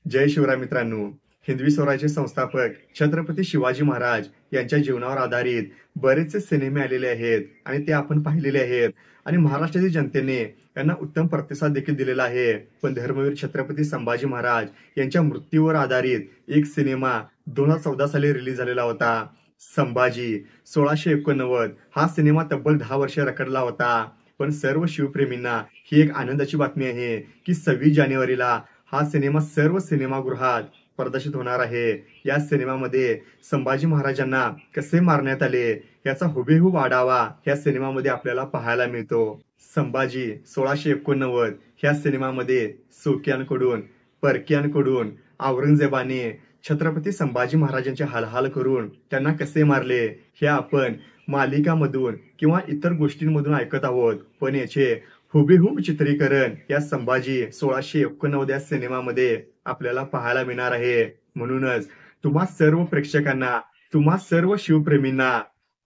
जय शिवराय मित्रांनो. हिंदवी स्वराज्य संस्थापक छत्रपती शिवाजी महाराज यांच्या जीवनावर आधारित बरेचसे सिनेमे आलेले आहेत आणि ते आपण पाहिलेले आहेत आणि महाराष्ट्रातील जनतेने यांना उत्तम प्रतिसाद देखील दिलेला आहे. पण धर्मवीर छत्रपती संभाजी महाराज यांच्या मृत्यूवर आधारित एक सिनेमा 2014 साली रिलीज झालेला होता. संभाजी 1689 हा सिनेमा तब्बल 10 वर्षे रखडला होता. पण सर्व शिवप्रेमींना ही एक आनंदाची बातमी आहे की 26 जानेवारीला हा सिनेमा सर्व सिनेमागृहात प्रदर्शित होणार आहे. या सिनेमामध्ये संभाजी महाराजांना कसे मारण्यात आले याचा हुबेहूब आढावा या सिनेमामध्ये आपल्याला पाहायला मिळतो. संभाजी 1689 ह्या सिनेमामध्ये सोक्यांकडून परक्यांकडून औरंगजेबाने छत्रपती संभाजी महाराजांचे हालहाल करून त्यांना कसे मारले हे आपण मालिकामधून किंवा इतर गोष्टींमधून ऐकत आहोत. पण याचे हुबेहूब चित्रीकरण या संभाजी 1689 या सिनेमामध्ये आपल्याला पाहायला मिळणार आहे. म्हणूनच तुम्हा सर्व प्रेक्षकांना, तुम्हा सर्व शिवप्रेमींना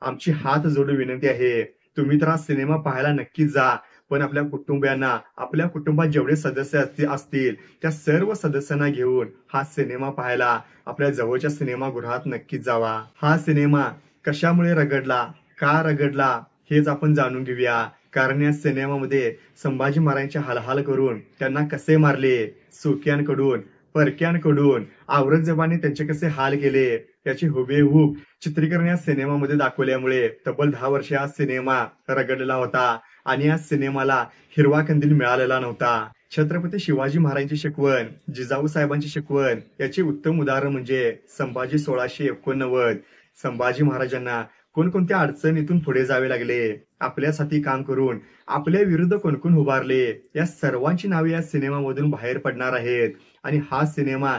आमची हात जोडून विनंती आहे, तुम्ही तर हा सिनेमा पाहायला नक्कीच जा. पण आपल्या कुटुंबियांना, आपल्या कुटुंबात जेवढे सदस्य असतील त्या सर्व सदस्यांना घेऊन हा सिनेमा पाहायला आपल्या जवळच्या सिनेमागृहात नक्कीच जावा. हा सिनेमा कशामुळे रगडला, का रगडला हेच आपण जाणून घेऊया. कारण या सिनेमामध्ये संभाजी महाराजांचे हालहाल करून त्यांना कसे मारले, सोक्यांकडून परक्यांकडून औरंगजेबाने त्यांचे कसे हाल केले याचे हुबेहूब चित्रीकरण या सिनेमामध्ये दाखवल्यामुळे तब्बल 10 वर्षे हा सिनेमा रगडलेला होता आणि या सिनेमाला हिरवा कंदील मिळालेला नव्हता. छत्रपती शिवाजी महाराजांची शिकवण, जिजाऊ साहेबांची शिकवण याचे उत्तम उदाहरण म्हणजे संभाजी 1689. संभाजी महाराजांना कोणकोणत्या अडचणीतून पुढे जावे लागले, आपल्यासाठी काम करून आपल्या विरुद्ध कोण उभारले, या सर्वांची नावे या सिनेमामधून बाहेर पडणार आहेत आणि हा सिनेमा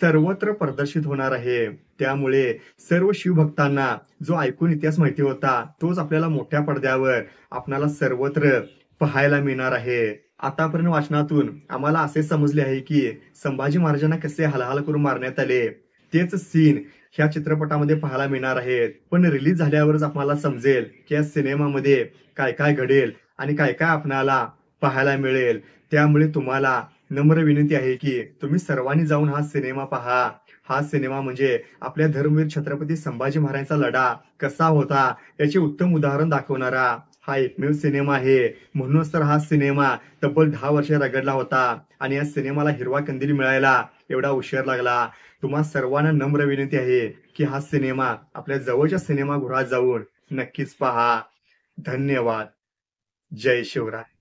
सर्वत्र प्रदर्शित होणार आहे. त्यामुळे सर्व शिवभक्तांना जो ऐकून इतिहास माहिती होता तोच आपल्याला मोठ्या पडद्यावर आपल्याला सर्वत्र पाहायला मिळणार आहे. आतापर्यंत वाचनातून आम्हाला असे समजले आहे की संभाजी महाराजांना कसे हालहाल करून मारण्यात आले तेच सीन ह्या चित्रपटामध्ये पाहायला मिळणार आहेत. पण रिलीज झाल्यावरच आपल्याला समजेल की या सिनेमामध्ये काय काय घडेल आणि काय काय आपल्याला पाहायला मिळेल. त्यामुळे तुम्हाला नम्र विनंती आहे की तुम्ही सर्वांनी जाऊन हा सिनेमा पहा. हा सिनेमा म्हणजे आपल्या धर्मवीर छत्रपती संभाजी महाराजांचा लढा कसा होता याचे उत्तम उदाहरण दाखवणारा हा एकमेव सिनेमा आहे. म्हणूनच तर हा सिनेमा तब्बल 10 वर्षे रगडला होता आणि या सिनेमाला हिरवा कंदील मिळायला एवढा उशीर लागला. तुम्हा सर्वांना नम्र विनंती आहे की हा सिनेमा आपल्या जवळच्या सिनेमागृहात जाऊन नक्कीच पहा. धन्यवाद. जय शिवराय.